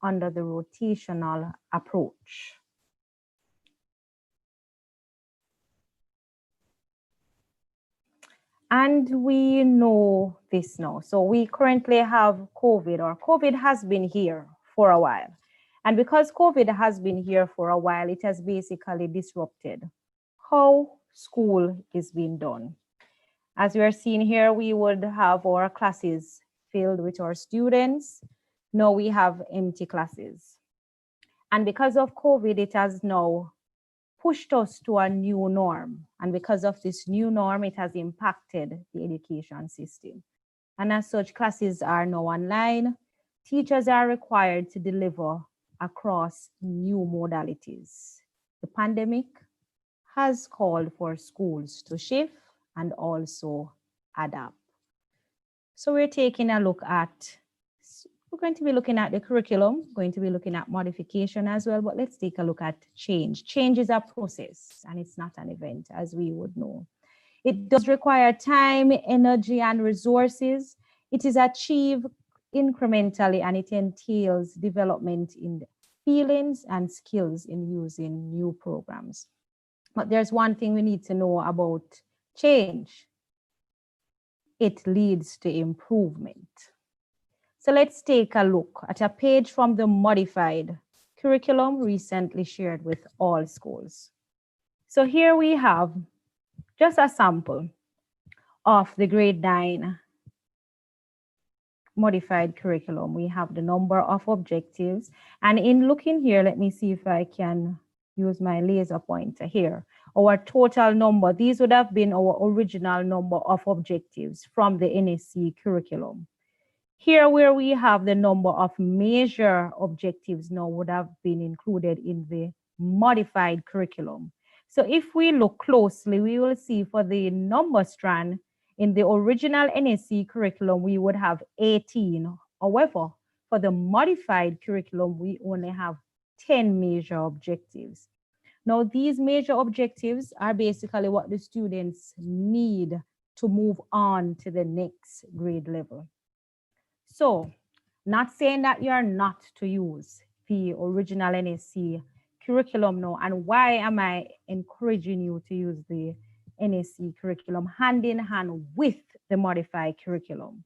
under the rotational approach. And we know this now. So we currently have COVID, or COVID has been here for a while. And because COVID has been here for a while, it has basically disrupted how school is being done. As we are seeing here, we would have our classes filled with our students. Now we have empty classes. And because of COVID, it has now pushed us to a new norm. And because of this new norm, it has impacted the education system. And as such, classes are now online. Teachers are required to deliver across new modalities. The pandemic has called for schools to shift and also adapt. So we're taking a look at, we're going to be looking at the curriculum, going to be looking at modification as well, but let's take a look at change. Change is a process and it's not an event, as we would know. It does require time, energy, and resources. It is achieved incrementally and it entails development in feelings and skills in using new programs. But there's one thing we need to know about change. It leads to improvement. So let's take a look at a page from the modified curriculum recently shared with all schools. So here we have just a sample of the grade 9 modified curriculum. We have the number of objectives. And in looking here, let me see if I can use my laser pointer here. Our total number, these would have been our original number of objectives from the NSC curriculum. Here where we have the number of major objectives now would have been included in the modified curriculum. So if we look closely, we will see for the number strand in the original NSC curriculum, we would have 18. However, for the modified curriculum, we only have 10 major objectives. Now, these major objectives are basically what the students need to move on to the next grade level. So, not saying that you're not to use the original NSC curriculum now, and why am I encouraging you to use the NSC curriculum hand in hand with the modified curriculum?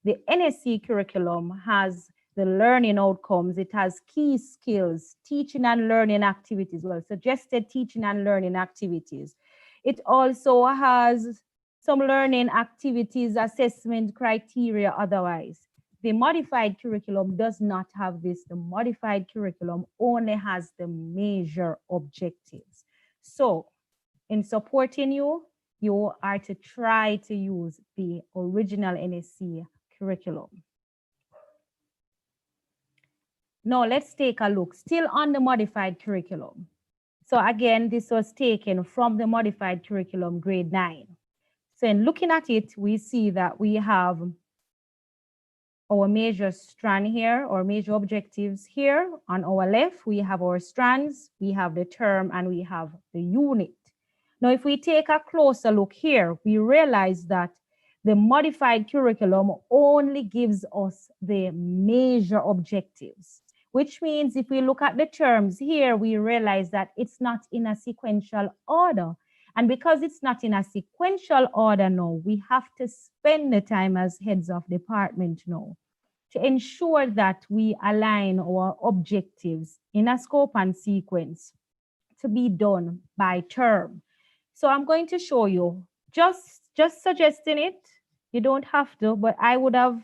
The NSC curriculum has the learning outcomes, it has key skills, teaching and learning activities, well, suggested teaching and learning activities. It also has some learning activities, assessment criteria otherwise. The modified curriculum does not have this. The modified curriculum only has the major objectives. So in supporting you, you are to try to use the original NSC curriculum. Now let's take a look still on the modified curriculum. So again, this was taken from the modified curriculum grade 9. So in looking at it, we see that we have our major strand here, or major objectives here. On our left, we have our strands, we have the term, and we have the unit. Now, if we take a closer look here, we realize that the modified curriculum only gives us the major objectives, which means if we look at the terms here, we realize that it's not in a sequential order. And because it's not in a sequential order now, we have to spend the time as heads of department now to ensure that we align our objectives in a scope and sequence to be done by term. So I'm going to show you, just suggesting it. You don't have to, but I would have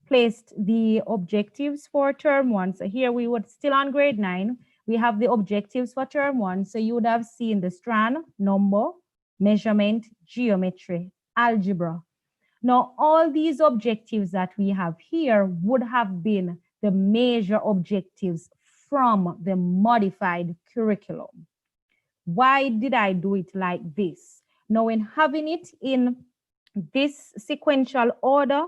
placed the objectives for term 1. So here we would still on grade 9. We have the objectives for term 1. So you would have seen the strand, number, measurement, geometry, algebra. Now, all these objectives that we have here would have been the major objectives from the modified curriculum. Why did I do it like this? Now, in having it in this sequential order,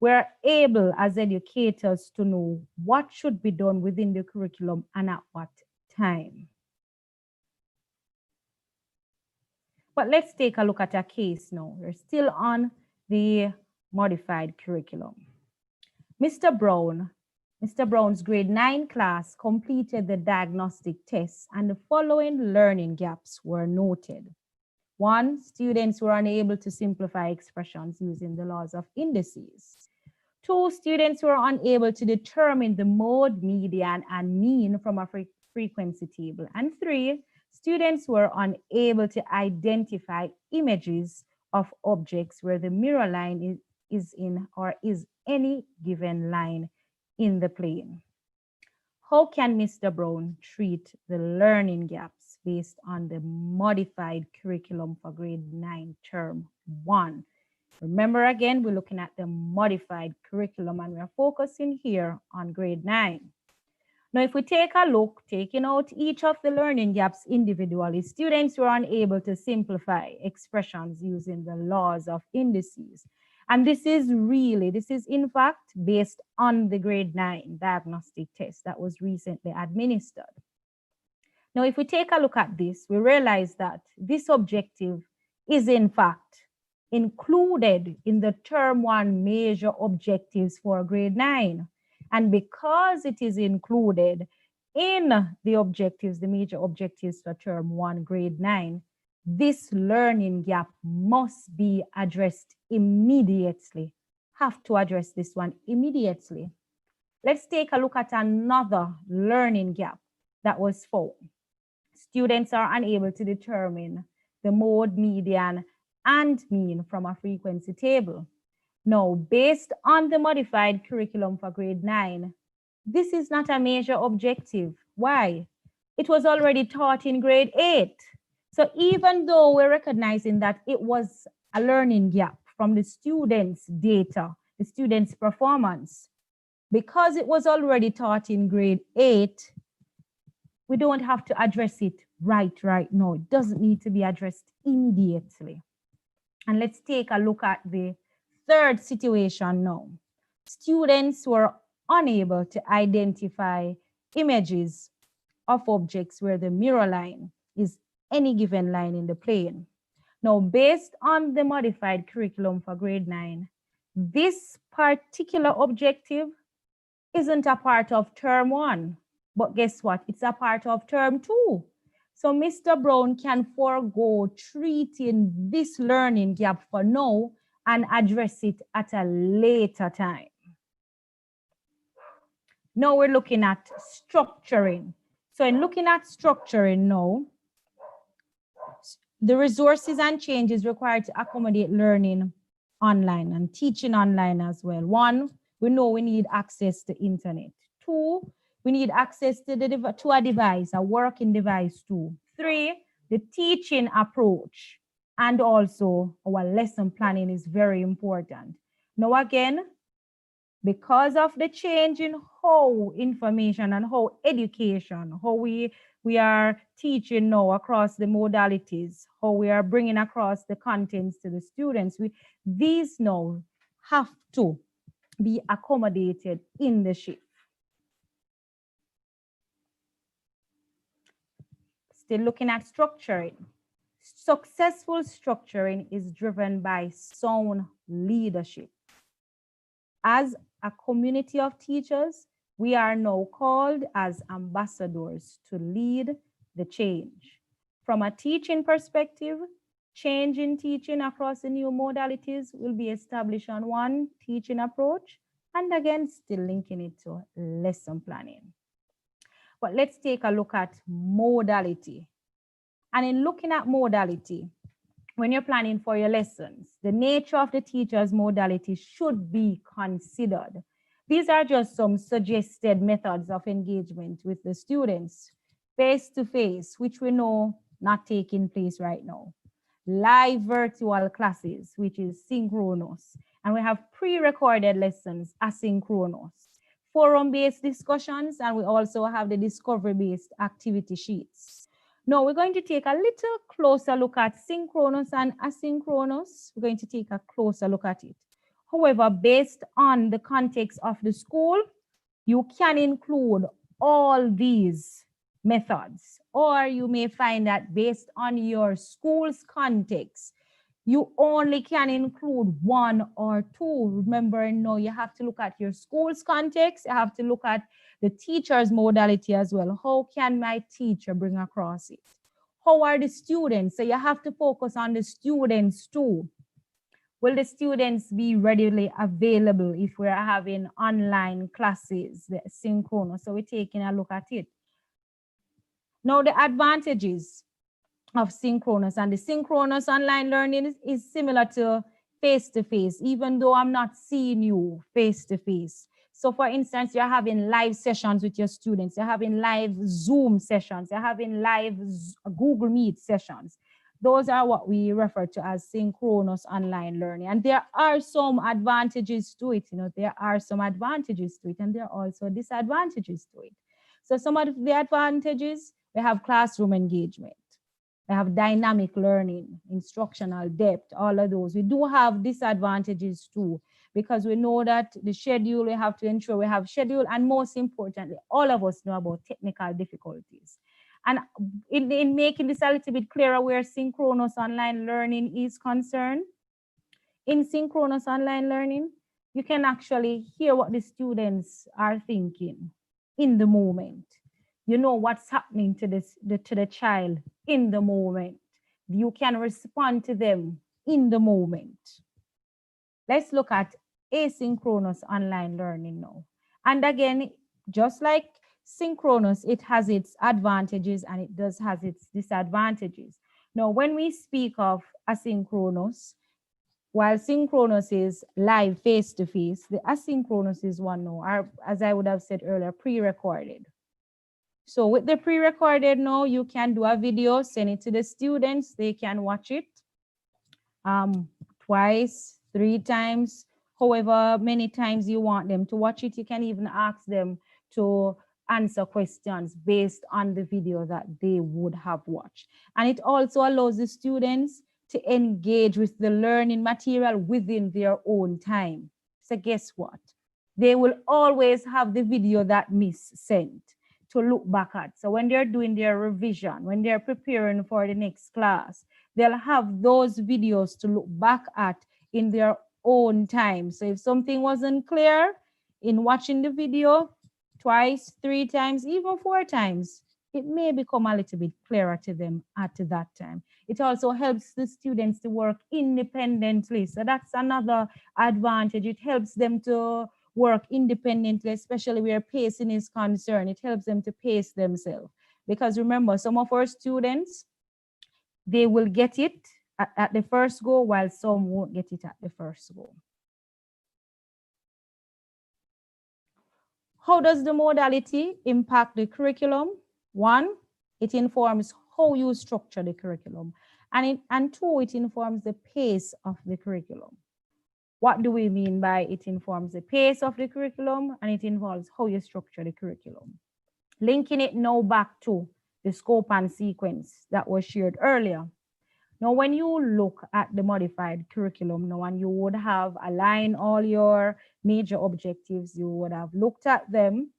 we're able as educators to know what should be done within the curriculum and at what time. But let's take a look at a case now. We're still on the modified curriculum. Mr. Brown Mr. Brown's grade 9 class completed the diagnostic tests and the following learning gaps were noted. 1, students were unable to simplify expressions using the laws of indices. 2, students were unable to determine the mode, median, and mean from a frequency table. And 3, students were unable to identify images of objects where the mirror line is in or is any given line in the plane. How can Mr. Brown treat the learning gaps based on the modified curriculum for grade 9 term 1? Remember again, we're looking at the modified curriculum and we're focusing here on grade 9. Now, if we take a look, taking out each of the learning gaps individually, students were unable to simplify expressions using the laws of indices. And this is in fact based on the grade 9 diagnostic test that was recently administered. Now, if we take a look at this, we realize that this objective is in fact included in the term 1 major objectives for grade 9. And because it is included in the objectives, the major objectives for term 1 grade 9, this learning gap must be addressed immediately. Have to address this one immediately. Let's take a look at another learning gap that was found. Students are unable to determine the mode, median, and mean from a frequency table. Now, based on the modified curriculum for grade 9, this is not a major objective. Why? It was already taught in grade 8. So even though we're recognizing that it was a learning gap from the students' data, the students' performance, because it was already taught in grade 8, we don't have to address it right now. It doesn't need to be addressed immediately. And let's take a look at the third situation now. Students were unable to identify images of objects where the mirror line is any given line in the plane. Now, based on the modified curriculum for grade 9, this particular objective isn't a part of term 1, but guess what? It's a part of term 2. So Mr. Brown can forego treating this learning gap for now and address it at a later time. Now we're looking at structuring. So in looking at structuring now, the resources and changes required to accommodate learning online and teaching online as well. 1, we know we need access to internet. 2, we need access to a device, a working device too. 3, the teaching approach and also our lesson planning is very important. Now again, because of the change in how information and how education, how we are teaching now across the modalities, how we are bringing across the contents to the students, these now have to be accommodated in the shift. Still looking at structuring. Successful structuring is driven by sound leadership. As a community of teachers, we are now called as ambassadors to lead the change. From a teaching perspective, change in teaching across the new modalities will be established on 1 teaching approach, and again, still linking it to lesson planning. But let's take a look at modality. And in looking at modality, when you're planning for your lessons, the nature of the teacher's modality should be considered. These are just some suggested methods of engagement with the students, face-to-face, which we know not taking place right now. Live virtual classes, which is synchronous. And we have pre-recorded lessons, asynchronous. Forum-based discussions, and we also have the discovery-based activity sheets. Now we're going to take a little closer look at synchronous and asynchronous. We're going to take a closer look at it. However, based on the context of the school, you can include all these methods, or you may find that based on your school's context, You only can include one or two. Remember, no, you have to look at your school's context. You have to look at the teacher's modality as well. How can my teacher bring across it? How are the students? So you have to focus on the students too. Will the students be readily available if we're having online classes, the synchronous? So we're taking a look at it. Now the advantages of synchronous, and the synchronous online learning is similar to face-to-face, even though I'm not seeing you face-to-face. So for instance, you're having live sessions with your students, you're having live Zoom sessions, you're having live Google Meet sessions. Those are what we refer to as synchronous online learning. And there are some advantages to it, there are some advantages to it, and there are also disadvantages to it. So some of the advantages, we have classroom engagement. We have dynamic learning, instructional depth, all of those. We do have disadvantages too, because we know that the schedule, we have to ensure we have schedule, and most importantly, all of us know about technical difficulties. And in making this a little bit clearer where synchronous online learning is concerned, in synchronous online learning, you can actually hear what the students are thinking in the moment. You know what's happening to the child in the moment. You can respond to them in the moment. Let's look at asynchronous online learning now. And again, just like synchronous, it has its advantages and it does has its disadvantages. Now, when we speak of asynchronous, while synchronous is live face-to-face, the asynchronous is one now, or as I would have said earlier, pre-recorded. So with the pre-recorded now, you can do a video, send it to the students, they can watch it twice, 3 times, however many times you want them to watch it. You can even ask them to answer questions based on the video that they would have watched. And it also allows the students to engage with the learning material within their own time. So guess what? They will always have the video that Miss sent to look back at. So when they're doing their revision, when they're preparing for the next class, they'll have those videos to look back at in their own time. So if something wasn't clear in watching the video twice, 3 times, even 4 times, it may become a little bit clearer to them at that time. It also helps the students to work independently. So that's another advantage. It helps them to work independently, especially where pacing is concerned. It helps them to pace themselves. Because remember, some of our students, they will get it at the first go, while some won't get it at the first go. How does the modality impact the curriculum? 1, it informs how you structure the curriculum. And 2, it informs the pace of the curriculum. What do we mean by it informs the pace of the curriculum and it involves how you structure the curriculum? Linking it now back to the scope and sequence that was shared earlier. Now, when you look at the modified curriculum now, and you would have aligned all your major objectives, you would have looked at them,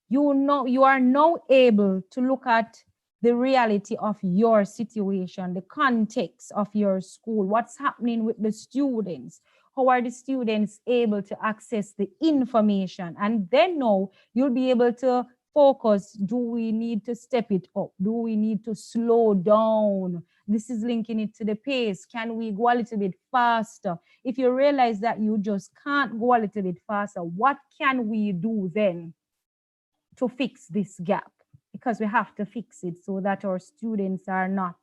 you are now able to look at the reality of your situation, the context of your school, what's happening with the students, how are the students able to access the information, and then now you'll be able to focus. Do we need to step it up? Do we need to slow down? This is linking it to the pace. Can we go a little bit faster? If you realize that you just can't go a little bit faster, what can we do then to fix this gap? Because we have to fix it so that our students are not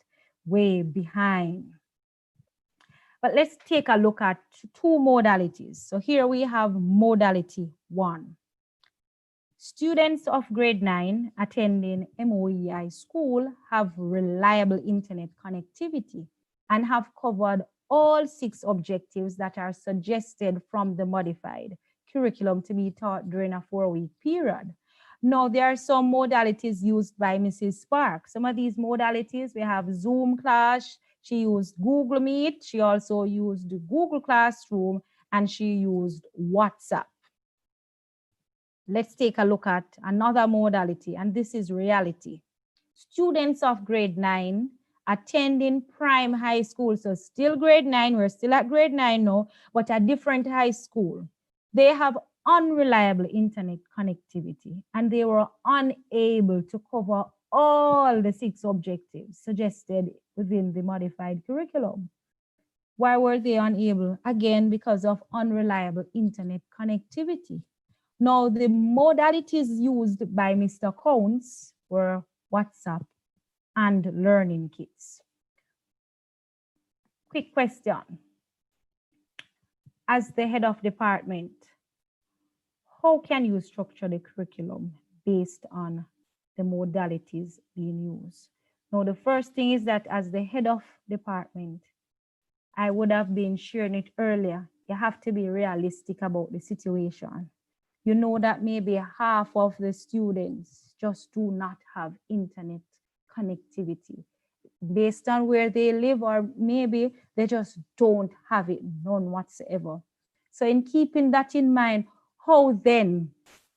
way behind. But let's take a look at 2 modalities. So here we have modality 1. Students of grade 9 attending MOEI school have reliable internet connectivity and have covered all 6 objectives that are suggested from the modified curriculum to be taught during a 4-week period. Now, there are some modalities used by Mrs. Spark. Some of these modalities, we have Zoom class. She used Google Meet. She also used Google Classroom, and she used WhatsApp. Let's take a look at another modality, and this is reality. Students of grade 9 attending prime high school. So still grade 9, we're still at grade 9 now, but a different high school. They have unreliable internet connectivity and they were unable to cover all the 6 objectives suggested within the modified curriculum. Why were they unable? Again, because of unreliable internet connectivity. Now, the modalities used by Mr. Counts were WhatsApp and learning kits. Quick question. As the head of department, how can you structure the curriculum based on the modalities being used? Now, the first thing is that as the head of department, I would have been sharing it earlier. You have to be realistic about the situation. You know that maybe half of the students just do not have internet connectivity based on where they live, or maybe they just don't have it, none whatsoever. So in keeping that in mind, how then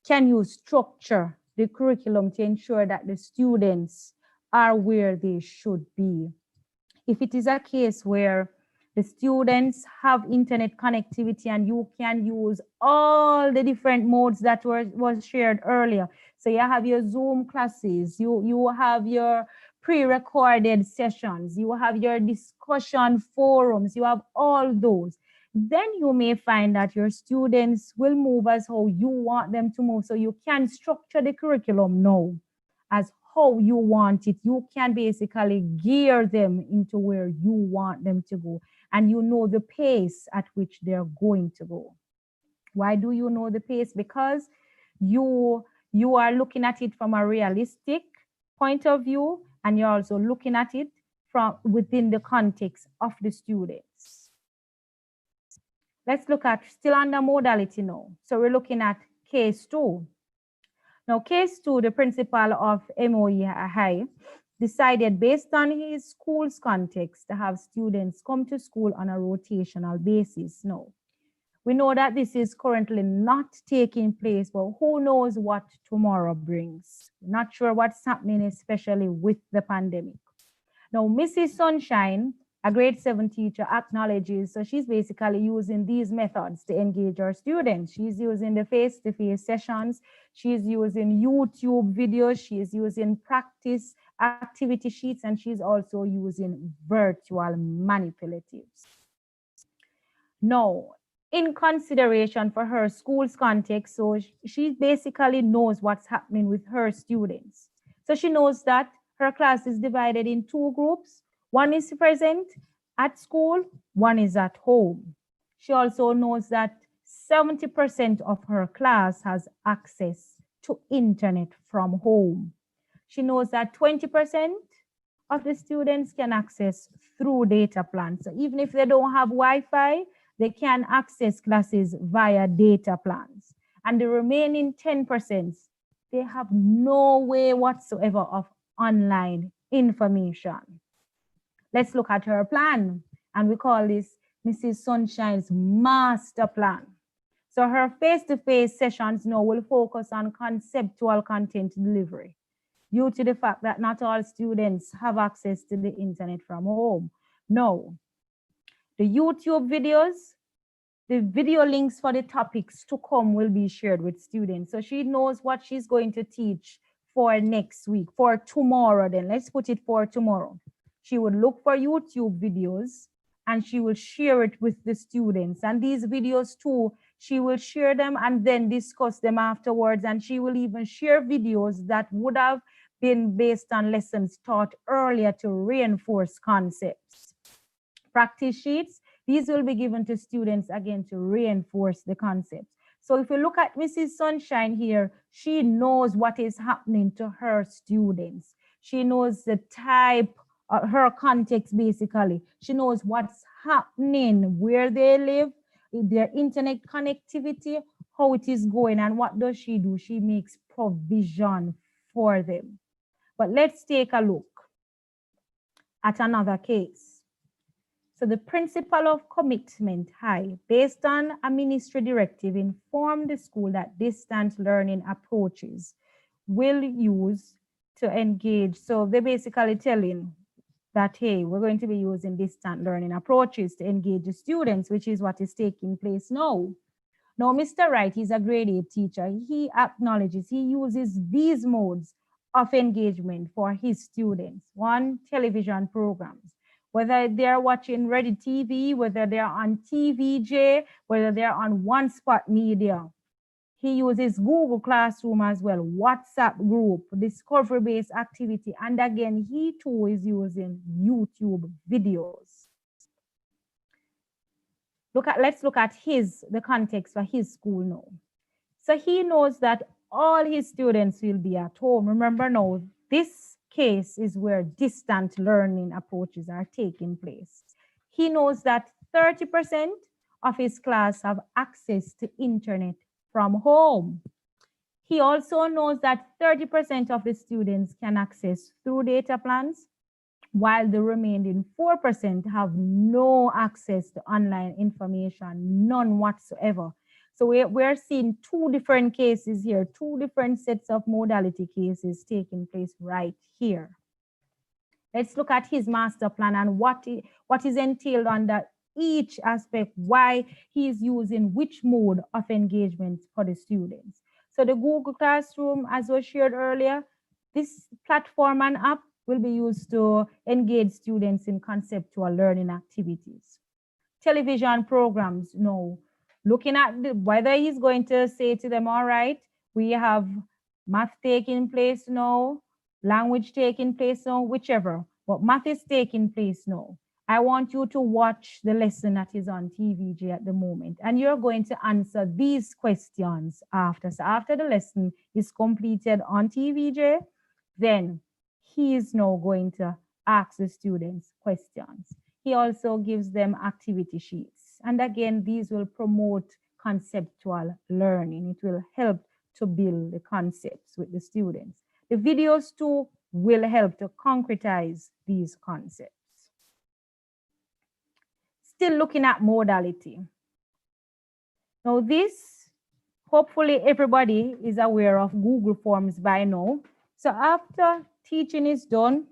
can you structure the curriculum to ensure that the students are where they should be? If it is a case where the students have internet connectivity and you can use all the different modes that was shared earlier. So you have your Zoom classes, you have your pre-recorded sessions, you have your discussion forums, you have all those. Then you may find that your students will move as how you want them to move. So you can structure the curriculum now as how you want it. You can basically gear them into where you want them to go. And you know the pace at which they're going to go. Why do you know the pace? Because you are looking at it from a realistic point of view, and you're also looking at it from within the context of the students. Let's look at still under modality now. So we're looking at case 2. Now, case 2, the principal of MOE High decided based on his school's context to have students come to school on a rotational basis. Now, we know that this is currently not taking place, but who knows what tomorrow brings? Not sure what's happening, especially with the pandemic. Now, Mrs. Sunshine, a grade 7 teacher, acknowledges, so she's basically using these methods to engage her students. She's using the face-to-face sessions, she's using YouTube videos, she's using practice activity sheets, and she's also using virtual manipulatives. Now, in consideration for her school's context, so she basically knows what's happening with her students. So she knows that her class is divided in 2 groups. One is present at school, one is at home. She also knows that 70% of her class has access to internet from home. She knows that 20% of the students can access through data plans. So even if they don't have Wi-Fi, they can access classes via data plans. And the remaining 10%, they have no way whatsoever of online information. Let's look at her plan, and we call this Mrs. Sunshine's master plan. So her face-to-face sessions now will focus on conceptual content delivery due to the fact that not all students have access to the internet from home. Now, the YouTube videos, the video links for the topics to come will be shared with students. So she knows what she's going to teach for next week, for tomorrow then. Let's put it for tomorrow. She would look for YouTube videos and she will share it with the students. And these videos too, she will share them and then discuss them afterwards. And she will even share videos that would have been based on lessons taught earlier to reinforce concepts. Practice sheets, these will be given to students again to reinforce the concepts. So if you look at Mrs. Sunshine here, she knows what is happening to her students. She knows the type, her context basically. She knows what's happening, where they live, their internet connectivity, how it is going, and what does she do? She makes provision for them. But let's take a look at another case. So the principle of commitment high, based on a ministry directive, informed the school that distance learning approaches will use to engage. So they're basically telling that, hey, we're going to be using distant learning approaches to engage the students, which is what is taking place now. Now, Mr. Wright, he's a grade 8 teacher. He acknowledges, he uses these modes of engagement for his students. One, television programs, whether they're watching Ready TV, whether they're on TVJ, whether they're on One Spot Media. He uses Google Classroom as well, WhatsApp group, discovery-based activity. And again, he too is using YouTube videos. Let's look at the context for his school now. So he knows that all his students will be at home. Remember now, this case is where distant learning approaches are taking place. He knows that 30% of his class have access to internet from home. He also knows that 30% of the students can access through data plans, while the remaining 4% have no access to online information, none whatsoever. So we're seeing two different cases here, two different sets of modality cases taking place right here. Let's look at his master plan and what is entailed under each aspect, why he is using which mode of engagement for the students. So the Google Classroom, as was shared earlier, this platform and app will be used to engage students in conceptual learning activities. Television programs, no. Looking at whether he's going to say to them, all right, we have math taking place now, language taking place now, whichever, but math is taking place now. I want you to watch the lesson that is on TVJ at the moment, and you're going to answer these questions after. So after the lesson is completed on TVJ, then he is now going to ask the students questions. He also gives them activity sheets. And again, these will promote conceptual learning. It will help to build the concepts with the students. The videos too will help to concretize these concepts. Still looking at modality. Now this, hopefully everybody is aware of Google Forms by now. So after teaching is done,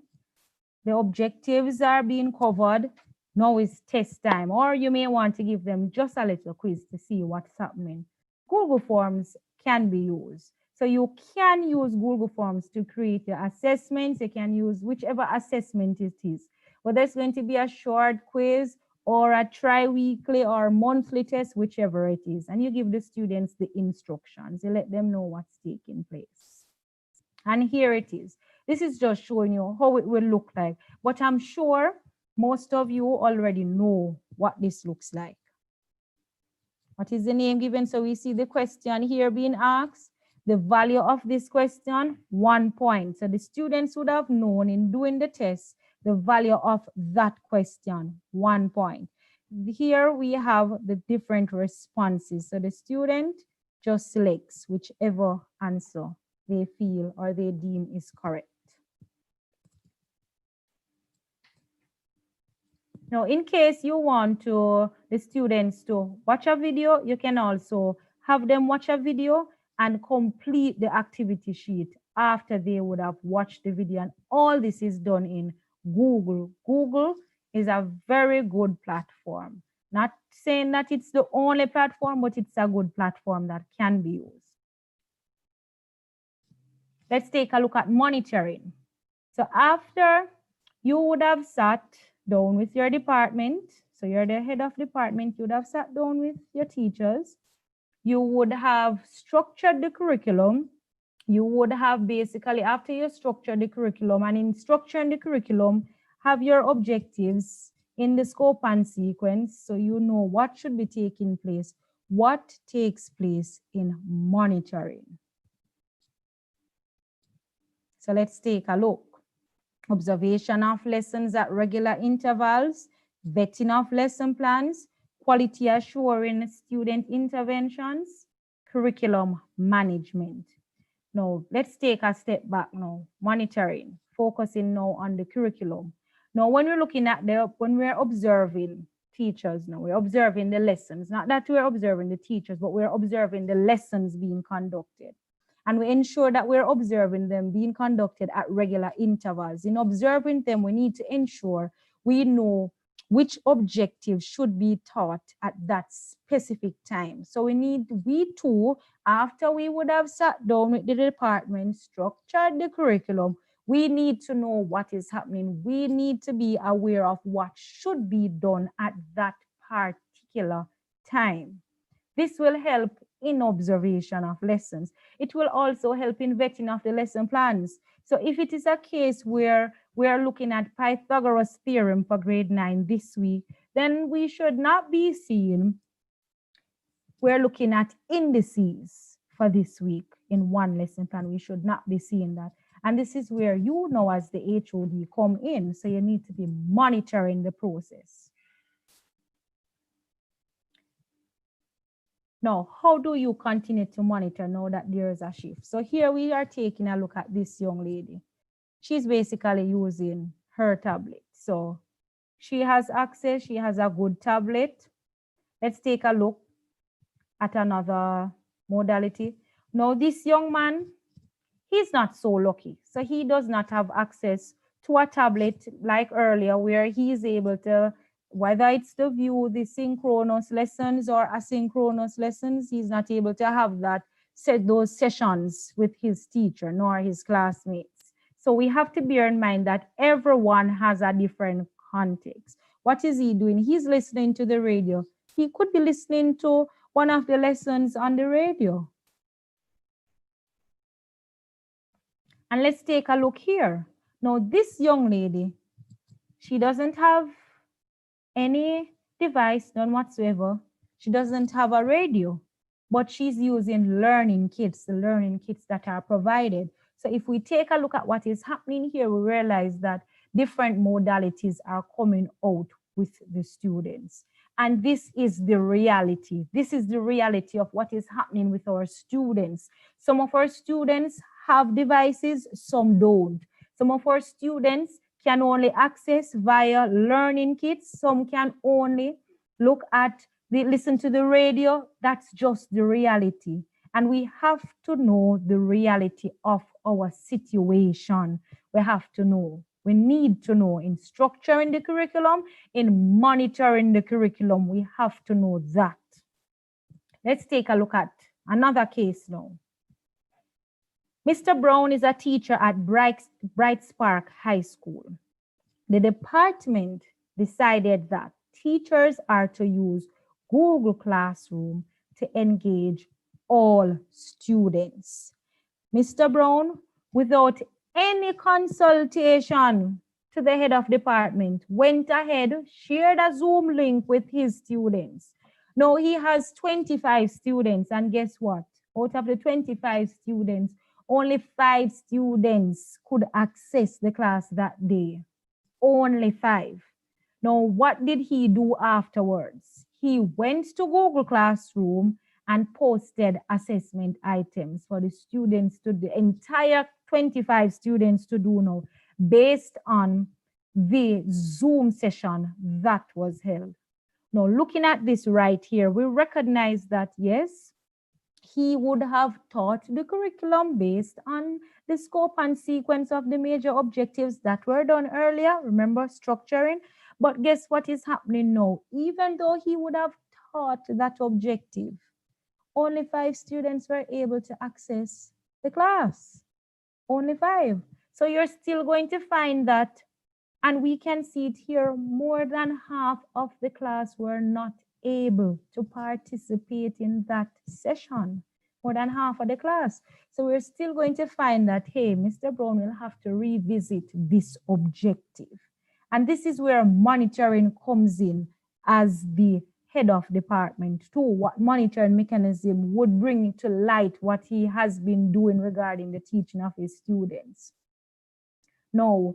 the objectives are being covered, now is test time, or you may want to give them just a little quiz to see what's happening. Google Forms can be used. So you can use Google Forms to create your assessments. You can use whichever assessment it is, whether it's going to be a short quiz or a tri-weekly or monthly test, whichever it is. And you give the students the instructions. You let them know what's taking place. And here it is. This is just showing you how it will look like. But I'm sure most of you already know what this looks like. What is the name given? So we see the question here being asked. The value of this question, 1 point. So the students would have known in doing the test, the value of that question, 1 point. Here we have the different responses. So the student just selects whichever answer they feel or they deem is correct. Now, in case you want the students to watch a video, you can also have them watch a video and complete the activity sheet after they would have watched the video. And all this is done in Google. Google is a very good platform. Not saying that it's the only platform, but it's a good platform that can be used. Let's take a look at monitoring. So after you would have sat down with your department, so you're the head of department, you would have sat down with your teachers, you would have structured the curriculum, you would have basically, after you structure the curriculum, and in structuring the curriculum, have your objectives in the scope and sequence, so you know what should be taking place, what takes place in monitoring. So let's take a look. Observation of lessons at regular intervals, vetting of lesson plans, quality assuring student interventions, curriculum management. Now, let's take a step back now. Monitoring, focusing now on the curriculum. Now, when we're looking at when we're observing teachers now, we're observing the lessons. Not that we're observing the teachers, but we're observing the lessons being conducted. And we ensure that we're observing them being conducted at regular intervals. In observing them, we need to ensure we know which objective should be taught at that specific time. So we too, after we would have sat down with the department, structured the curriculum, we need to know what is happening. We need to be aware of what should be done at that particular time. This will help in observation of lessons. It will also help in vetting of the lesson plans. So if it is a case where we are looking at Pythagoras theorem for grade 9 this week, then we should not be seeing, we're looking at indices for this week in one lesson plan. We should not be seeing that. And this is where you know as the HOD come in. So you need to be monitoring the process. Now, how do you continue to monitor now that there's a shift? So here we are taking a look at this young lady. She's basically using her tablet. So she has access, she has a good tablet. Let's take a look at another modality. Now, this young man, he's not so lucky. So he does not have access to a tablet like earlier where he's able to, whether it's to view the synchronous lessons or asynchronous lessons, he's not able to have those sessions with his teacher nor his classmates. So we have to bear in mind that everyone has a different context. What is he doing? He's listening to the radio. He could be listening to one of the lessons on the radio. And let's take a look here. Now, this young lady, she doesn't have any device, none whatsoever. She doesn't have a radio, but she's using learning kits, the learning kits that are provided. So if we take a look at what is happening here, we realize that different modalities are coming out with the students. And this is the reality. This is the reality of what is happening with our students. Some of our students have devices, some don't. Some of our students can only access via learning kits. Some can only listen to the radio. That's just the reality. And we have to know the reality of our situation. We have to know. We need to know in structuring the curriculum, in monitoring the curriculum. We have to know that. Let's take a look at another case now. Mr. Brown is a teacher at Bright Spark High School. The department decided that teachers are to use Google Classroom to engage all students. Mr. Brown, without any consultation to the head of department, went ahead, shared a Zoom link with his students. Now he has 25 students, and guess what? Out of the 25 students, only 5 students could access the class that day. Only 5. Now, what did he do afterwards? He went to Google Classroom and posted assessment items for the students, to the entire 25 students to do now, based on the Zoom session that was held. Now, looking at this right here, we recognize that, yes, he would have taught the curriculum based on the scope and sequence of the major objectives that were done earlier. Remember structuring? But guess what is happening now? Even though he would have taught that objective, only 5 students were able to access the class. Only 5. So you're still going to find that, and we can see it here, more than half of the class were not able to participate in that session. More than half of the class. So we're still going to find that, hey, Mr. Brown will have to revisit this objective. And this is where monitoring comes in as the head of department too. What monitoring mechanism would bring to light what he has been doing regarding the teaching of his students. Now,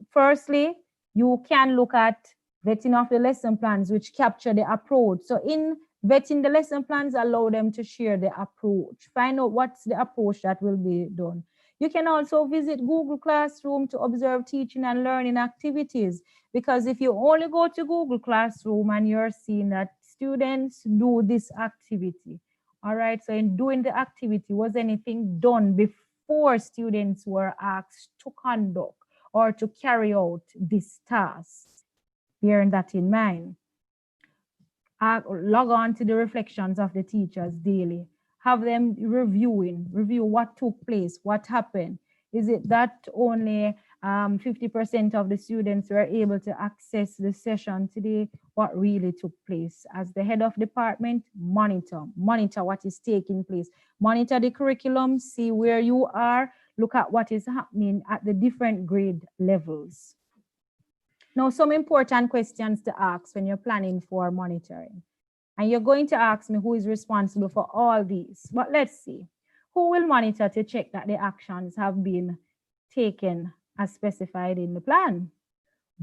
firstly, you can look at vetting of the lesson plans, which capture the approach. So in vetting the lesson plans, allow them to share the approach. Find out what's the approach that will be done. You can also visit Google Classroom to observe teaching and learning activities, because if you only go to Google Classroom and you're seeing that students do this activity, All right, so in doing the activity, was anything done before students were asked to conduct or to carry out this task? Bearing that in mind. Log on to the reflections of the teachers daily. Have them review what took place, what happened. Is it that only 50% of the students were able to access the session today? What really took place? As the head of department, monitor what is taking place. Monitor the curriculum, see where you are, look at what is happening at the different grade levels. Now, some important questions to ask when you're planning for monitoring. And you're going to ask me who is responsible for all these. But let's see. Who will monitor to check that the actions have been taken as specified in the plan?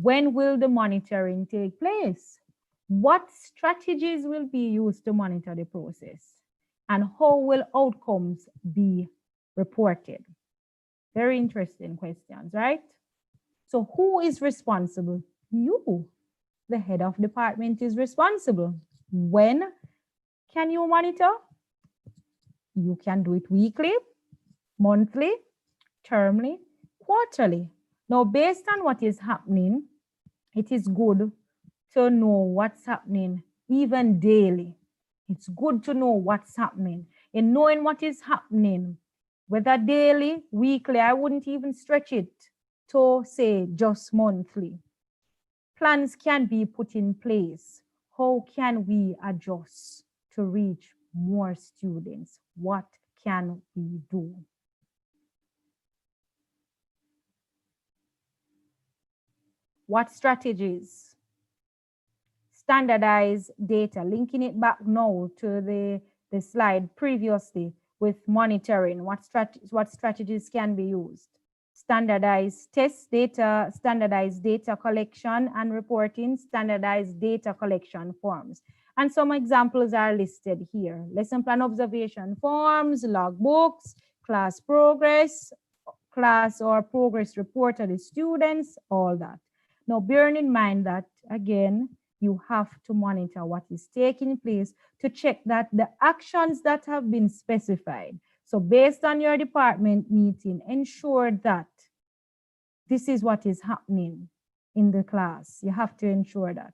When will the monitoring take place? What strategies will be used to monitor the process? And how will outcomes be reported? Very interesting questions, right? So who is responsible? You, the head of department, is responsible. When can you monitor? You can do it weekly, monthly, termly, quarterly. Now, based on what is happening, it is good to know what's happening even daily. It's good to know what's happening. In knowing what is happening, whether daily, weekly, I wouldn't even stretch it to say just monthly. Plans can be put in place. How can we adjust to reach more students? What can we do? What strategies? Standardize data, linking it back now to the slide previously with monitoring. What strategies can be used? Standardized test data, standardized data collection and reporting, standardized data collection forms. And some examples are listed here. Lesson plan observation forms, logbooks, class progress, class or progress report of the students, all that. Now, bearing in mind that, again, you have to monitor what is taking place to check that the actions that have been specified. So based on your department meeting, ensure that this is what is happening in the class. You have to ensure that.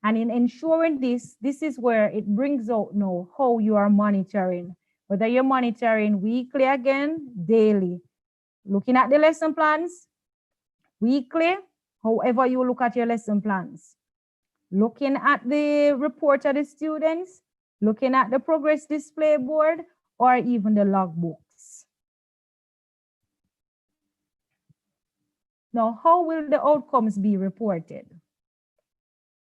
And in ensuring this, this is where it brings out now how you are monitoring, whether you're monitoring weekly again, daily, looking at the lesson plans, weekly, however you look at your lesson plans, looking at the report of the students, looking at the progress display board, or even the logbooks. Now, how will the outcomes be reported?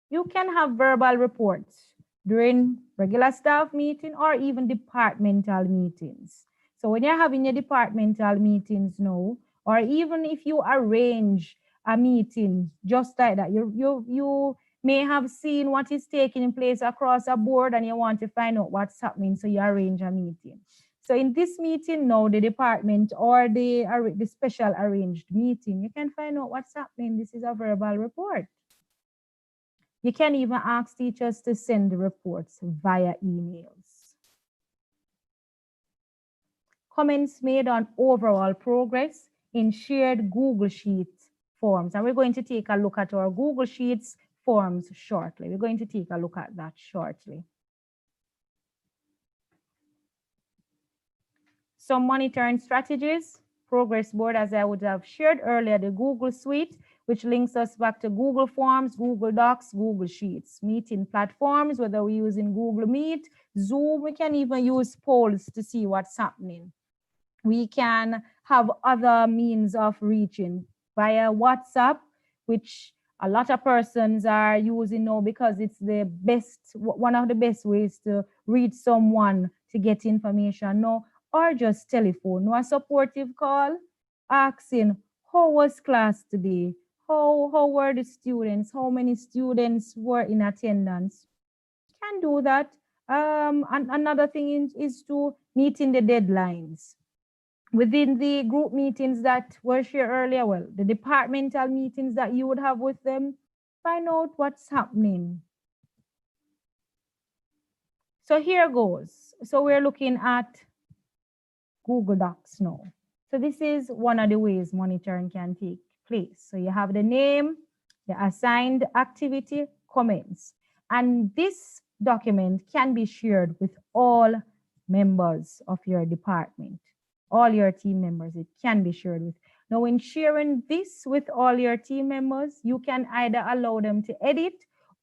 You can have verbal reports during regular staff meeting or even departmental meetings. So when you're having your departmental meetings now, or even if you arrange a meeting just like that, you may have seen what is taking place across a board and you want to find out what's happening, so you arrange a meeting. So in this meeting now, the department or the special arranged meeting, you can find out what's happening. This is a verbal report. You can even ask teachers to send the reports via emails. Comments made on overall progress in shared Google Sheets forms. And we're going to take a look at our Google Sheets forms shortly. We're going to take a look at that shortly. Some monitoring strategies, progress board, as I would have shared earlier, the Google Suite, which links us back to Google Forms, Google Docs, Google Sheets, meeting platforms, whether we're using Google Meet, Zoom, we can even use polls to see what's happening. We can have other means of reaching via WhatsApp, which a lot of persons are using now because it's the best, one of the best ways to reach someone to get information now, or just telephone, or a supportive call, asking, how was class today? How were the students? How many students were in attendance? Can do that. And another thing is to meeting the deadlines. Within the group meetings that were shared earlier, well, the departmental meetings that you would have with them, find out what's happening. So here goes. So we're looking at Google Docs now. So this is one of the ways monitoring can take place. So you have the name, the assigned activity, comments. And this document can be shared with all members of your department, all your team members. It can be shared with. Now, in sharing this with all your team members, you can either allow them to edit,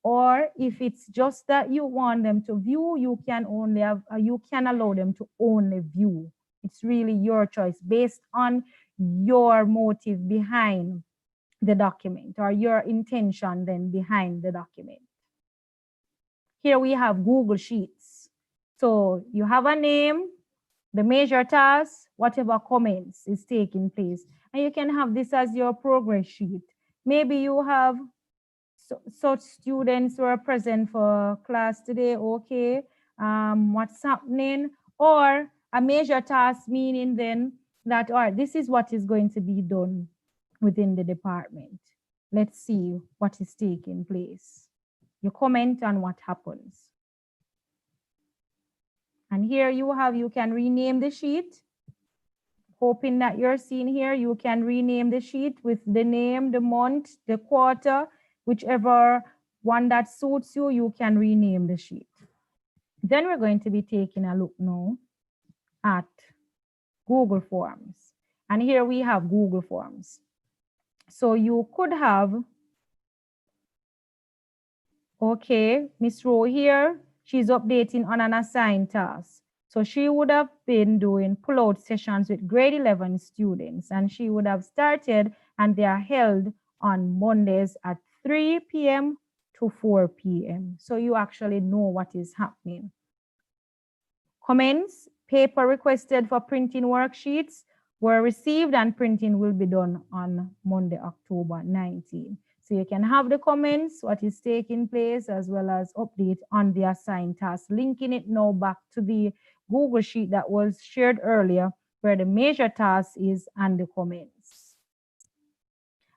or if it's just that you want them to view, you can only have, you can allow them to only view. It's really your choice based on your motive behind the document, or your intention then behind the document. Here we have Google Sheets. So you have a name, the major task, whatever comments is taking place. And you can have this as your progress sheet. Maybe you have such students who are present for class today, okay, what's happening, or a major task, meaning then that, all right, this is what is going to be done within the department. Let's see what is taking place. You comment on what happens. And here you have, you can rename the sheet. Hoping that you're seeing here, you can rename the sheet with the name, the month, the quarter, whichever one that suits you, you can rename the sheet. Then we're going to be taking a look now at Google Forms. And here we have Google Forms. So you could have, okay, Miss Rowe here, she's updating on an assigned task. So she would have been doing pull-out sessions with grade 11 students, and she would have started, and they are held on Mondays at 3 p.m. to 4 p.m. So you actually know what is happening. Comments, paper requested for printing worksheets were received, and printing will be done on Monday, October 19. So you can have the comments, what is taking place, as well as update on the assigned task, linking it now back to the Google Sheet that was shared earlier, where the major task is and the comments.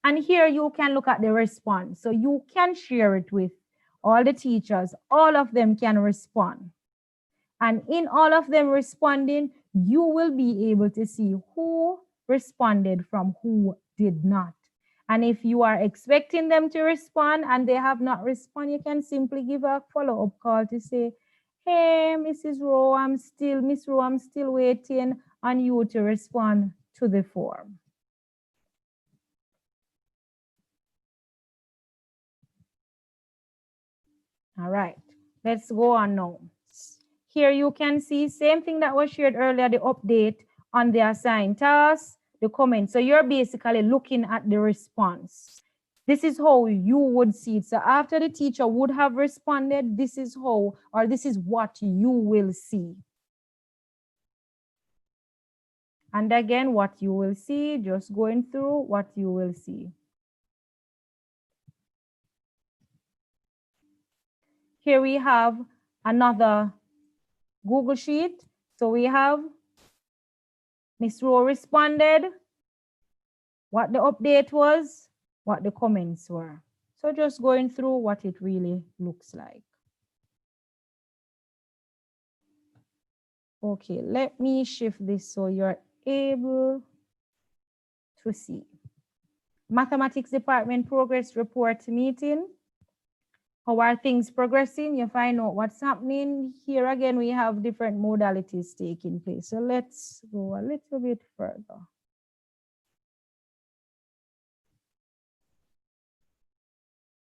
And here you can look at the response. So you can share it with all the teachers. All of them can respond. And in all of them responding, you will be able to see who responded from who did not. And if you are expecting them to respond and they have not responded, you can simply give a follow-up call to say, hey, Mrs. Rowe, Miss Rowe, I'm still waiting on you to respond to the form. All right, let's go on now. Here you can see same thing that was shared earlier, the update on the assigned task, the comments. So you're basically looking at the response. This is how you would see it. So after the teacher would have responded, this is how, or this is what you will see. And again, what you will see, just going through what you will see. Here we have another Google Sheet. So we have Miss Rowe responded, what the update was, what the comments were. So just going through what it really looks like. Okay, let me shift this so you're able to see. Mathematics Department Progress Report Meeting. How are things progressing? You find out what's happening. Here again, we have different modalities taking place. So let's go a little bit further.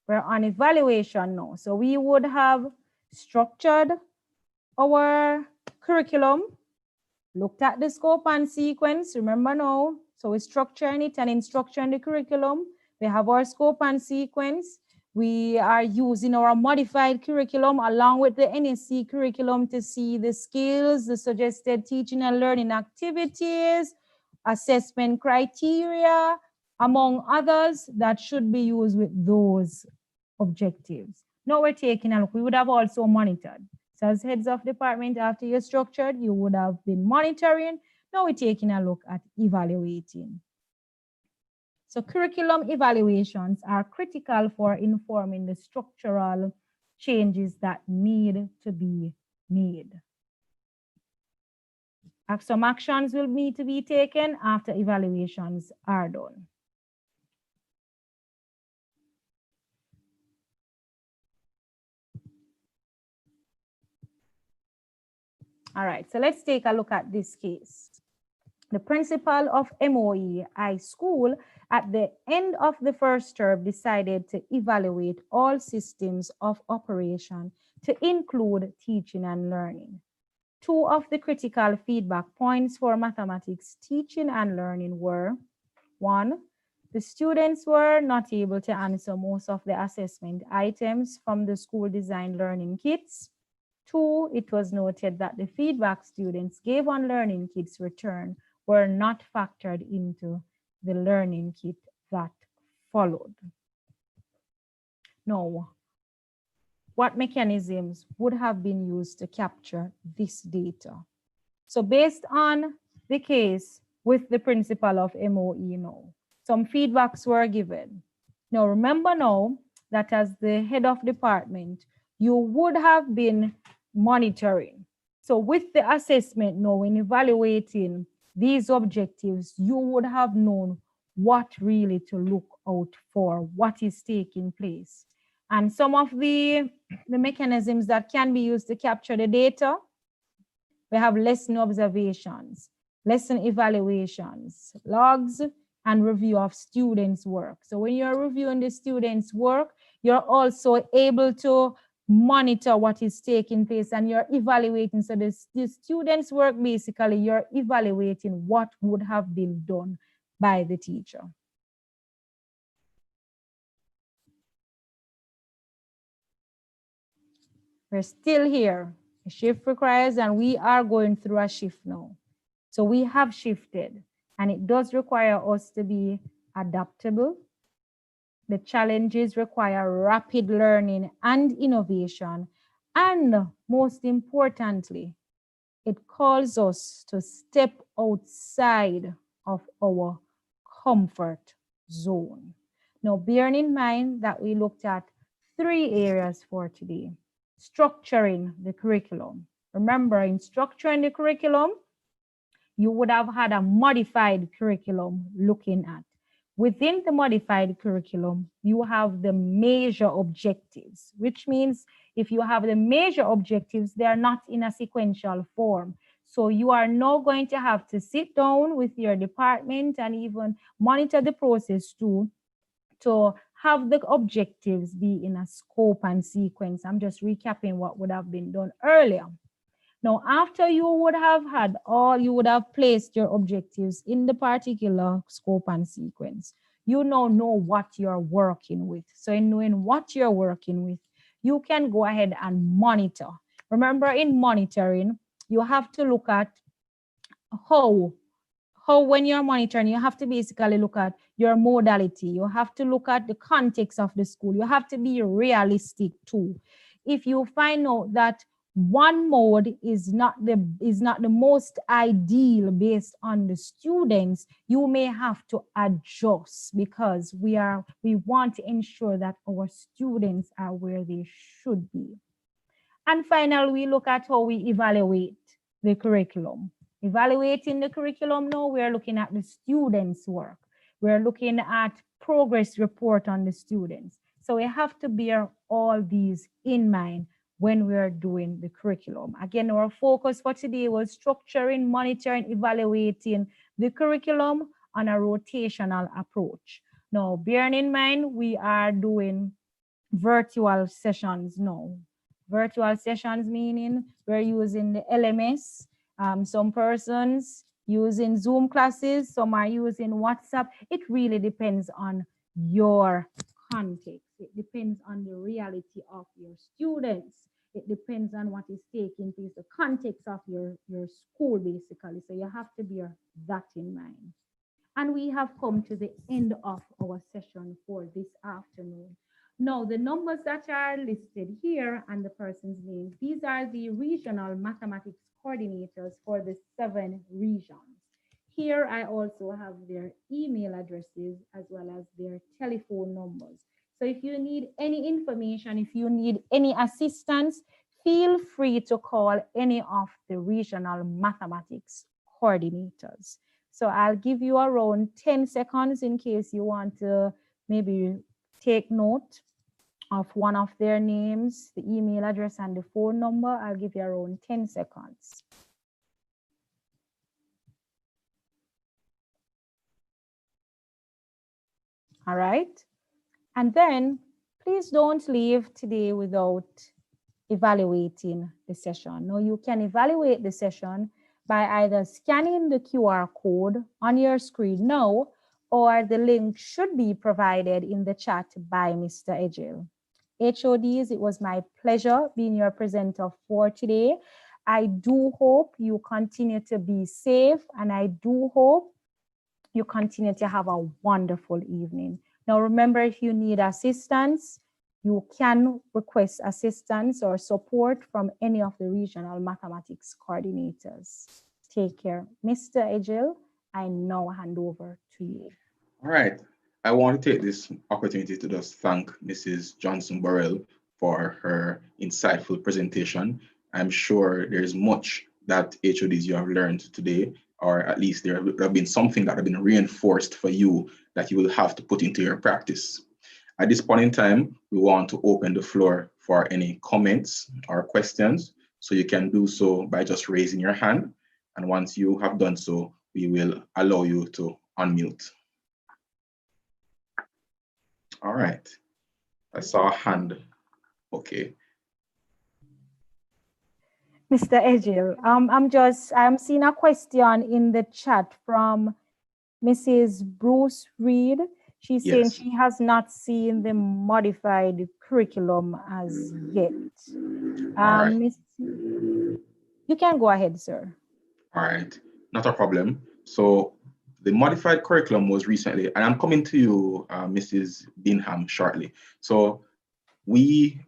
We're on evaluation now. So we would have structured our curriculum, looked at the scope and sequence, remember now. So we're structuring it and in structuring the curriculum. We have our scope and sequence. We are using our modified curriculum along with the NSC curriculum to see the skills, the suggested teaching and learning activities, assessment criteria, among others that should be used with those objectives. Now we're taking a look. We would have also monitored. So as heads of department, after you're structured, you would have been monitoring. Now we're taking a look at evaluating. So curriculum evaluations are critical for informing the structural changes that need to be made. Some actions will need to be taken after evaluations are done. All right, so let's take a look at this case. The principal of MOE High School at the end of the first term decided to evaluate all systems of operation to include teaching and learning. Two of the critical feedback points for mathematics teaching and learning were: one, the students were not able to answer most of the assessment items from the school design learning kits. Two, it was noted that the feedback students gave on learning kits return were not factored into the learning kit that followed. Now, what mechanisms would have been used to capture this data? So based on the case with the principal of MOE now, some feedbacks were given. Now remember now that as the head of department, you would have been monitoring. So with the assessment now, in evaluating these objectives, you would have known what really to look out for, what is taking place. And some of the mechanisms that can be used to capture the data: we have lesson observations, lesson evaluations, logs, and review of students' work. So when you're reviewing the students' work, you're also able to monitor what is taking place and you're evaluating. So the students' work, basically, you're evaluating what would have been done by the teacher. We're still here. A shift requires, and we are going through a shift now. So we have shifted, and it does require us to be adaptable. The challenges require rapid learning and innovation. And most importantly, it calls us to step outside of our comfort zone. Now, bearing in mind that we looked at 3 areas for today: structuring the curriculum. Remember, in structuring the curriculum, you would have had a modified curriculum looking at. Within the modified curriculum, you have the major objectives, which means if you have the major objectives, they are not in a sequential form. So you are now going to have to sit down with your department and even monitor the process too, to have the objectives be in a scope and sequence. I'm just recapping what would have been done earlier. Now, after you would have had you would have placed your objectives in the particular scope and sequence, you now know what you're working with. So in knowing what you're working with, you can go ahead and monitor. Remember, in monitoring, you have to look at how when you're monitoring, you have to basically look at your modality. You have to look at the context of the school. You have to be realistic too. If you find out that one mode is not the most ideal based on the students, you may have to adjust, because we want to ensure that our students are where they should be. And finally, we look at how we evaluate the curriculum. Evaluating the curriculum now, we're looking at the students' work. We're looking at progress report on the students. So we have to bear all these in mind when we're doing the curriculum. Again, our focus for today was structuring, monitoring, evaluating the curriculum on a rotational approach. Now, bearing in mind, we are doing virtual sessions now. Virtual sessions meaning we're using the LMS. Some persons using Zoom classes, some are using WhatsApp. It really depends on your context. It depends on the reality of your students. It depends on what is taking place, the context of your school, basically. So you have to bear that in mind. And we have come to the end of our session for this afternoon. Now, the numbers that are listed here and the person's name, these are the regional mathematics coordinators for the 7 regions. Here, I also have their email addresses as well as their telephone numbers. So if you need any information, if you need any assistance, feel free to call any of the regional mathematics coordinators. So I'll give you around 10 seconds in case you want to maybe take note of one of their names, the email address, and the phone number. I'll give you around 10 seconds. All right. And then please don't leave today without evaluating the session. Now you can evaluate the session by either scanning the QR code on your screen now, or the link should be provided in the chat by Mr. Ejil. HODs, it was my pleasure being your presenter for today. I do hope you continue to be safe, and I do hope you continue to have a wonderful evening. Now, remember, if you need assistance, you can request assistance or support from any of the regional mathematics coordinators. Take care. Mr. Ejil, I now hand over to you. All right. I want to take this opportunity to just thank Mrs. Johnson Burrell for her insightful presentation. I'm sure there's much that HODs you have learned today, or at least there have been something that have been reinforced for you that you will have to put into your practice. At this point in time, we want to open the floor for any comments or questions. So you can do so by just raising your hand. And once you have done so, we will allow you to unmute. All right. I saw a hand. Okay. Mr. Ejil, I'm seeing a question in the chat from Mrs. Bruce Reed. She's saying she has not seen the modified curriculum as yet. All right. You can go ahead, sir. All right, not a problem. So the modified curriculum was recently, and I'm coming to you, Mrs. Bingham, shortly. So the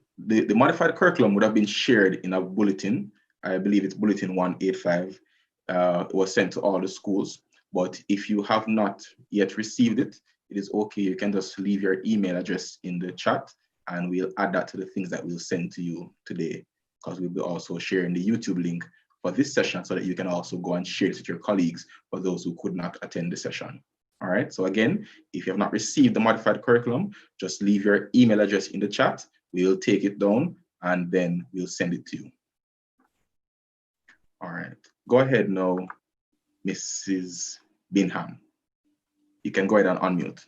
modified curriculum would have been shared in a bulletin. I believe it's bulletin 185. It was sent to all the schools. But if you have not yet received it, it is okay. You can just leave your email address in the chat, and we'll add that to the things that we'll send to you today, because we'll be also sharing the YouTube link for this session so that you can also go and share it with your colleagues for those who could not attend the session. All right, so again, if you have not received the modified curriculum, just leave your email address in the chat. We'll take it down and then we'll send it to you. All right, go ahead now, Mrs. Bingham. You can go ahead and unmute.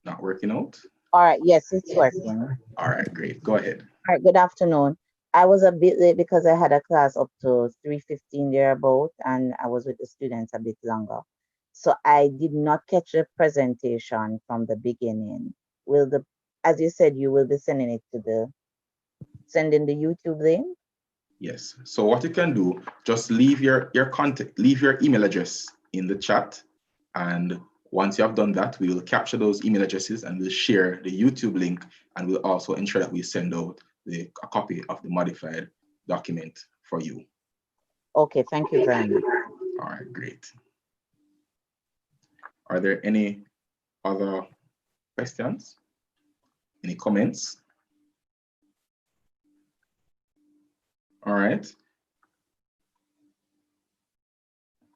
Not working out? All right, yes, it's working. All right, great, go ahead. All right, good afternoon. I was a bit late because I had a class up to 3:15 thereabout, and I was with the students a bit longer. So I did not catch the presentation from the beginning. As you said, you will be sending it to sending the YouTube link? Yes, so what you can do, just leave your contact, leave your email address in the chat, and once you have done that, we will capture those email addresses and we'll share the YouTube link, and we'll also ensure that we send out a copy of the modified document for you. Okay, thank you very much. All right, great. Are there any other questions? Any comments? All right.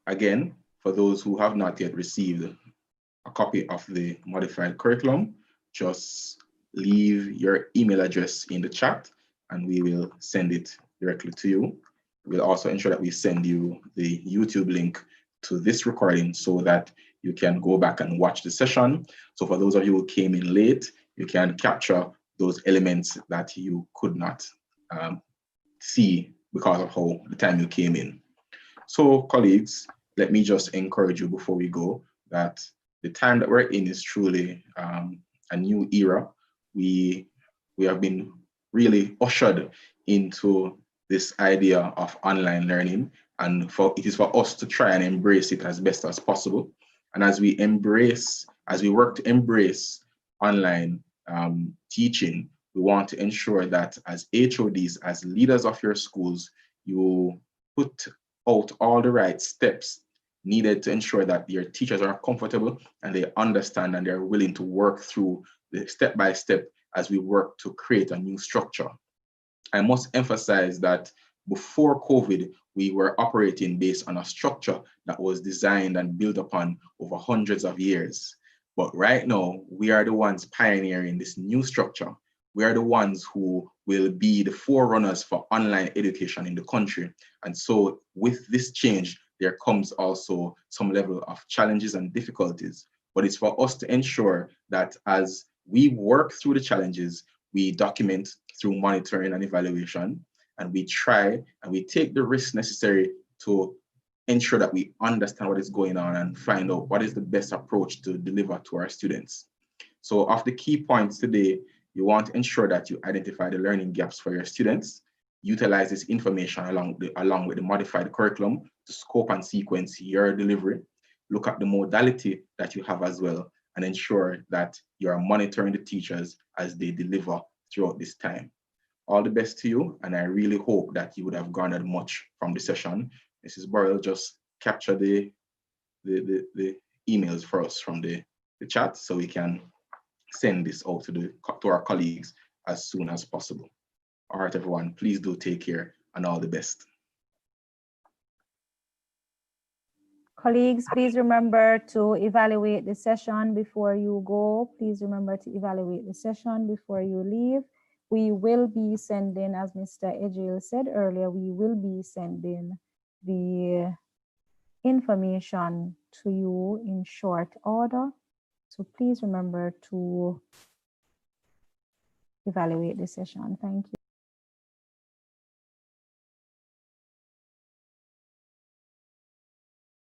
Again, for those who have not yet received a copy of the modified curriculum, just leave your email address in the chat and we will send it directly to you. We'll also ensure that we send you the YouTube link to this recording so that you can go back and watch the session. So for those of you who came in late, you can capture those elements that you could not see because of how the time you came in. So colleagues, let me just encourage you before we go that the time that we're in is truly a new era. We have been really ushered into this idea of online learning, and it is for us to try and embrace it as best as possible. And as we work to embrace online teaching, we want to ensure that as HODs, as leaders of your schools, you put out all the right steps needed to ensure that your teachers are comfortable and they understand and they're willing to work through the step by step as we work to create a new structure. I must emphasize that before COVID, we were operating based on a structure that was designed and built upon over hundreds of years. But right now, we are the ones pioneering this new structure. We are the ones who will be the forerunners for online education in the country. And so with this change, there comes also some level of challenges and difficulties. But it's for us to ensure that as we work through the challenges, we document through monitoring and evaluation, and we try and we take the risks necessary to ensure that we understand what is going on and find out what is the best approach to deliver to our students. So of the key points today, you want to ensure that you identify the learning gaps for your students, utilize this information along with the modified curriculum to scope and sequence your delivery, look at the modality that you have as well, and ensure that you are monitoring the teachers as they deliver throughout this time. All the best to you, and I really hope that you would have garnered much from the session. Mrs. Burrell, just capture the emails for us from the chat so we can send this out to our colleagues as soon as possible. All right, everyone, please do take care and all the best. Colleagues, please remember to evaluate the session before you go. Please remember to evaluate the session before you leave. We will be sending, as Mr. Ejil said earlier, we will be sending the information to you in short order. So please remember to evaluate the session. Thank you.